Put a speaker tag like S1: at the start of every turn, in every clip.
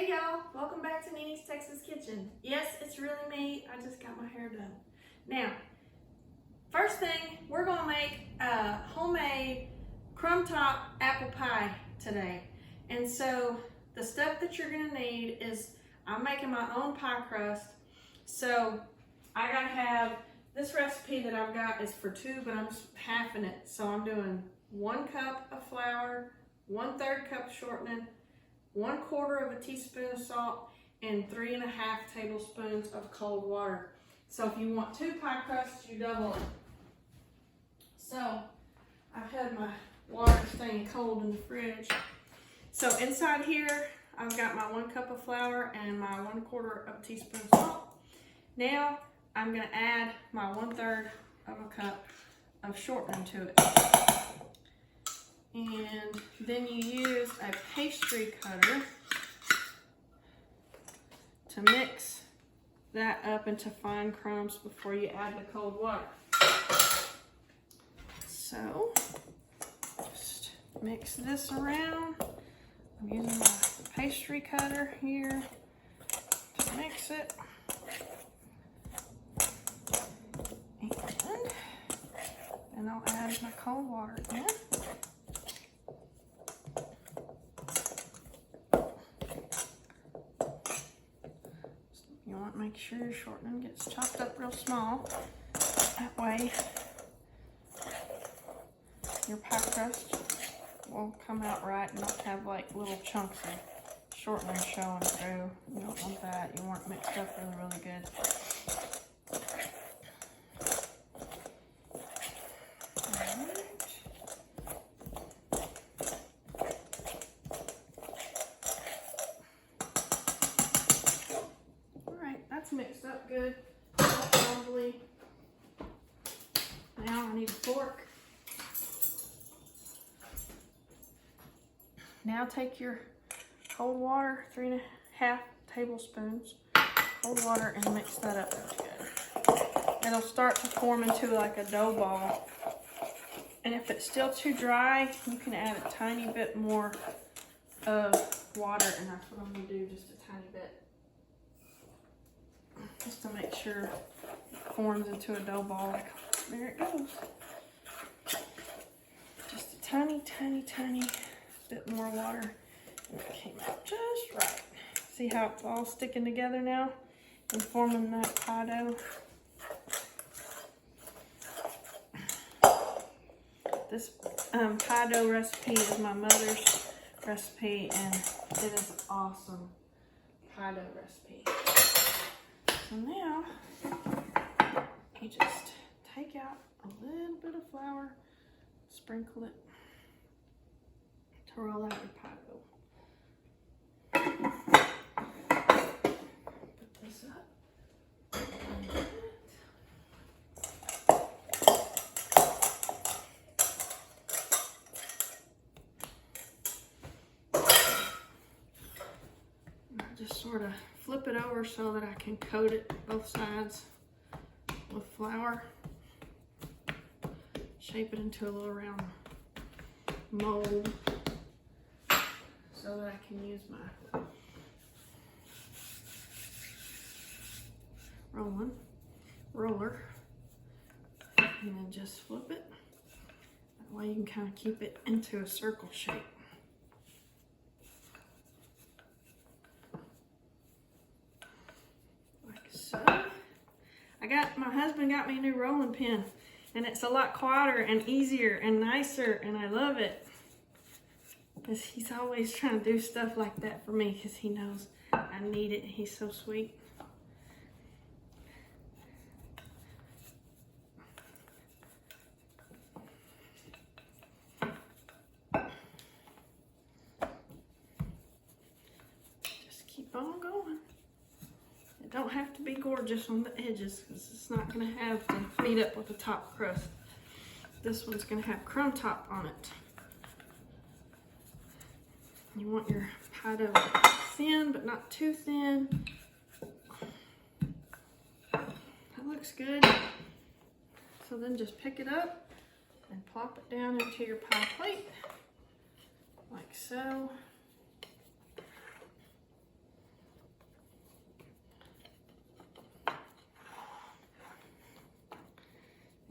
S1: Hey y'all, welcome back to Nini's Texas Kitchen. Yes, it's really me. I just got my hair done. Now, first thing, we're gonna make a homemade crumb top apple pie today. And so the stuff that you're gonna need is, I'm making my own pie crust. So I gotta have, this recipe that I've got is for 2, but I'm just halving it. So I'm doing 1 cup of flour, 1/3 cup shortening, 1/4 of a teaspoon of salt, and 3.5 tablespoons of cold water. So if you want 2 pie crusts, you double it. So I've had my water staying cold in the fridge. So inside here, I've got my 1 cup of flour and my 1/4 of a teaspoon of salt. Now I'm gonna add my 1/3 of a cup of shortening to it. And then you use a pastry cutter to mix that up into fine crumbs before you add the cold water. So just mix this around. I'm using my pastry cutter here to mix it. And I'll add my cold water in. You want to make sure your shortening gets chopped up real small. That way your pie crust will come out right and not have like little chunks of shortening showing through. You don't want that. You want it mixed up really good. That's mixed up good. Probably. Now I need a fork. Now take your cold water, 3.5 tablespoons cold water, and mix that up really good. It'll start to form into like a dough ball. And if it's still too dry, you can add a tiny bit more of water, and that's what I'm gonna do, just a tiny bit. Just to make sure it forms into a dough ball. There it goes. Just a tiny bit more water. And it came out just right. See how it's all sticking together now and forming that pie dough? This pie dough recipe is my mother's recipe, and it is an awesome pie dough recipe. So now you just take out a little bit of flour, sprinkle it to roll out your pie dough. Put this up. And I just sort of flip it over so that I can coat it both sides with flour. Shape it into a little round mold so that I can use my roller, and then just flip it. That way you can kind of keep it into a circle shape. So, my husband got me a new rolling pin, and it's a lot quieter and easier and nicer, and I love it. Because he's always trying to do stuff like that for me because he knows I need it. He's so sweet. Just keep on going. It don't have to be gorgeous on the edges because it's not going to have to meet up with the top crust. This one's going to have crumb top on it. You want your pie dough thin, but not too thin. That looks good. So then just pick it up and plop it down into your pie plate, like so.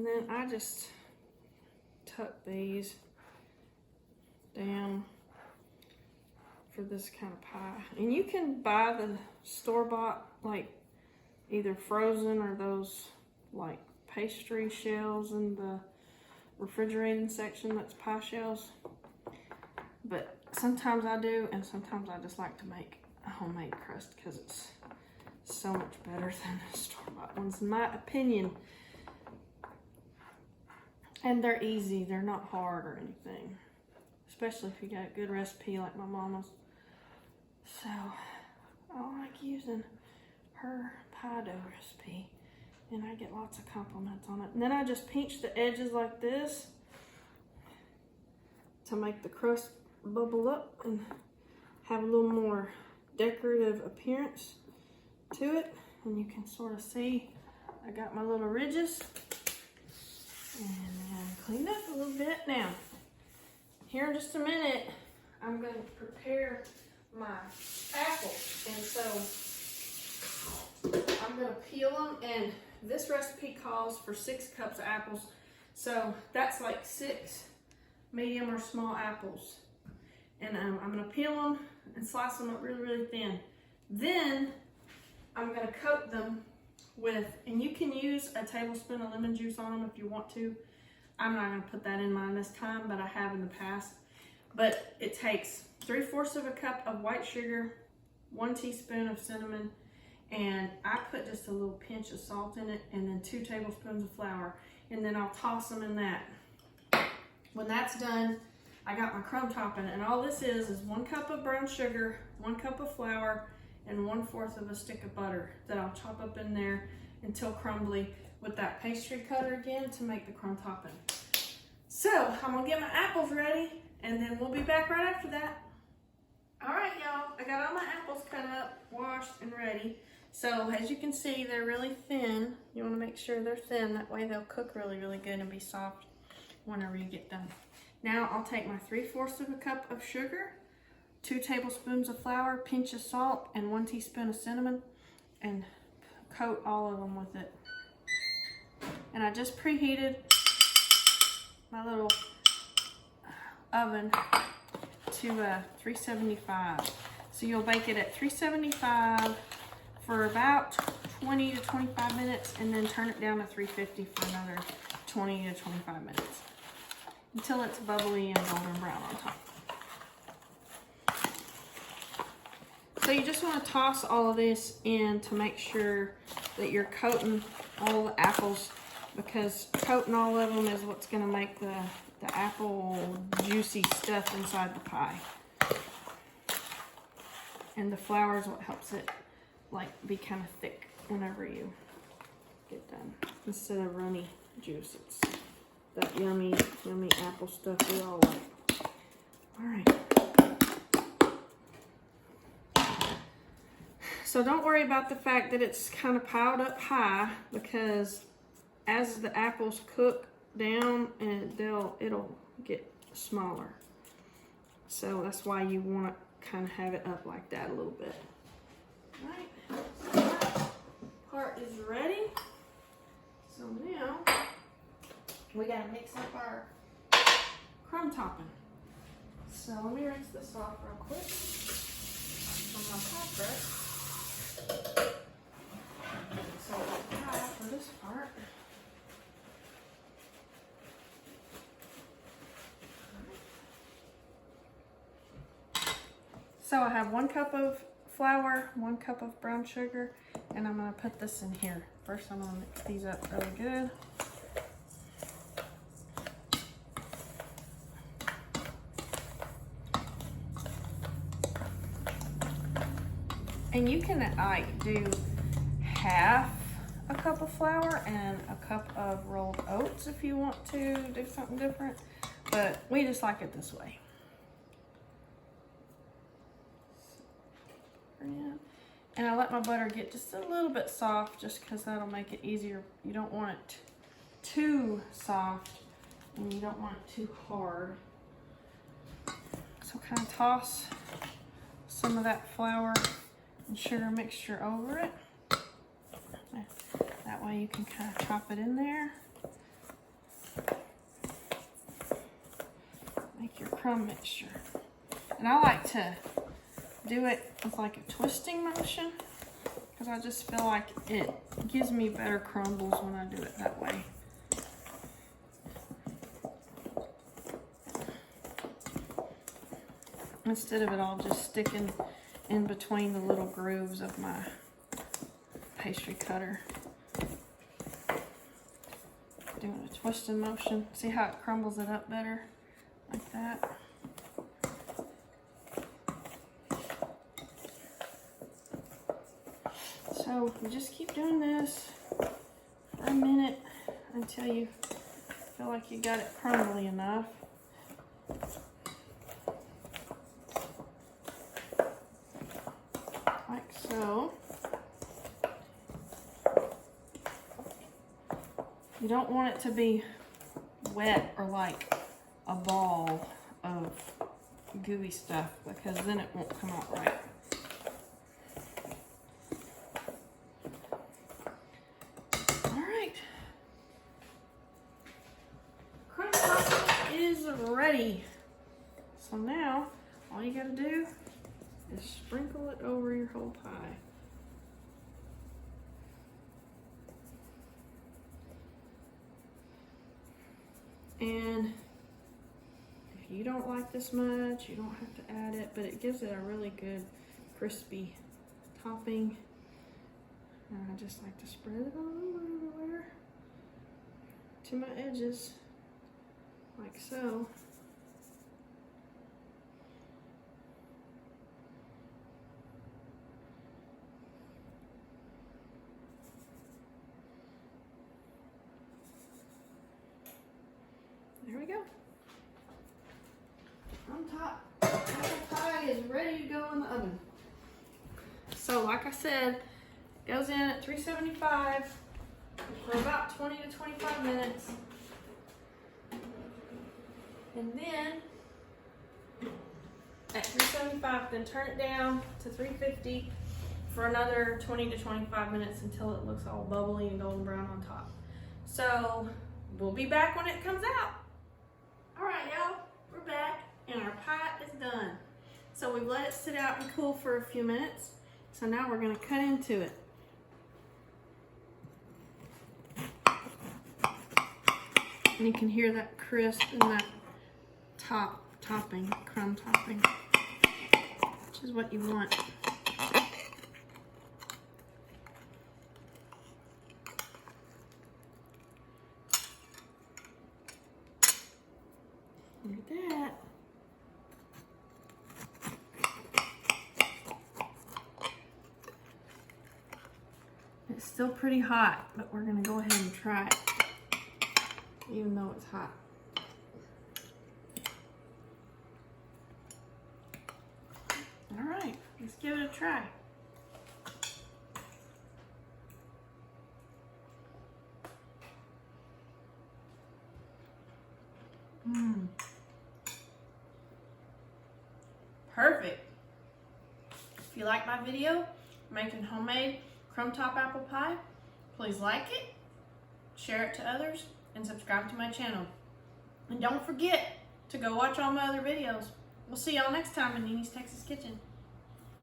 S1: And then I just tuck these down for this kind of pie. And you can buy the store-bought, like either frozen or those like pastry shells in the refrigerating section that's pie shells. But sometimes I do, and sometimes I just like to make a homemade crust because it's so much better than the store-bought ones, in my opinion. And they're easy, they're not hard or anything. Especially if you got a good recipe like my mama's. So, I like using her pie dough recipe. And I get lots of compliments on it. And then I just pinch the edges like this to make the crust bubble up and have a little more decorative appearance to it. And you can sort of see I got my little ridges. And then clean up a little bit. Now, here in just a minute, I'm going to prepare my apples. And so, I'm going to peel them. And this recipe calls for 6 cups of apples. So, that's like 6 medium or small apples. And I'm going to peel them and slice them up really, really thin. Then, I'm going to coat them with, and you can use a tablespoon of lemon juice on them if you want to. I'm not going to put that in mine this time, but I have in the past. But it takes 3/4 of a cup of white sugar, 1 teaspoon of cinnamon, and I put just a little pinch of salt in it, and then 2 tablespoons of flour, and then I'll toss them in that. When that's done, I got my crumb topping, and all this is 1 cup of brown sugar, 1 cup of flour, and 1/4 of a stick of butter that I'll chop up in there until crumbly with that pastry cutter again to make the crumb topping. So I'm gonna get my apples ready and then we'll be back right after that. All right, y'all, I got all my apples cut up, washed, and ready. So as you can see, they're really thin. You wanna make sure they're thin, that way they'll cook really, really good and be soft whenever you get done. Now I'll take my 3/4 of a cup of sugar, 2 tablespoons of flour, pinch of salt, and 1 teaspoon of cinnamon, and coat all of them with it. And I just preheated my little oven to 375. So you'll bake it at 375 for about 20 to 25 minutes, and then turn it down to 350 for another 20 to 25 minutes until it's bubbly and golden brown on top. So you just want to toss all of this in to make sure that you're coating all the apples, because coating all of them is what's going to make the apple juicy stuff inside the pie. And the flour is what helps it like be kind of thick whenever you get done, instead of runny juice. It's that yummy, yummy apple stuff we all like. All right. So don't worry about the fact that it's kind of piled up high, because as the apples cook down, and it'll get smaller. So that's why you want to kind of have it up like that a little bit. All right, so that part is ready. So now we gotta mix up our crumb topping. So let me rinse this off real quick on my pie crust. So dry for this part. So I have 1 cup of flour, 1 cup of brown sugar, and I'm gonna put this in here. First I'm gonna mix these up really good. And you can like do half a cup of flour and a cup of rolled oats if you want to do something different, but we just like it this way. And I let my butter get just a little bit soft, just because that'll make it easier. You don't want it too soft, and you don't want it too hard. So kind of toss some of that flour and sugar mixture over it. That way you can kind of chop it in there make your crumb mixture. And I like to do it with like a twisting motion because I just feel like it gives me better crumbles when I do it that way. Instead of it all just sticking in between the little grooves of my pastry cutter. Doing a twisting motion. See how it crumbles it up better? Like that. So you just keep doing this for a minute until you feel like you got it crumbly enough. Like so. You don't want it to be wet or like a ball of gooey stuff because then it won't come out right. All right. Crumb topping is ready. So now all you gotta do is sprinkle it over your whole pie. And if you don't like this much, you don't have to add it, but it gives it a really good crispy topping. And I just like to spread it all everywhere to my edges, like so. There we go. On top, apple pie is ready to go in the oven. So like I said, it goes in at 375 for about 20 to 25 minutes. And then at 375, then turn it down to 350 for another 20 to 25 minutes until it looks all bubbly and golden brown on top. So we'll be back when it comes out. All right, y'all, we're back and our pie is done. So we've let it sit out and cool for a few minutes. So now we're gonna cut into it. And you can hear that crisp and that topping, crumb topping, which is what you want. Look at that. It's still pretty hot, but we're gonna go ahead and try it, even though it's hot. All right, let's give it a try. Perfect. If you like my video making homemade crumb top apple pie, please like it, share it to others, and subscribe to my channel. And don't forget to go watch all my other videos. We'll see y'all next time in Nene's Texas Kitchen.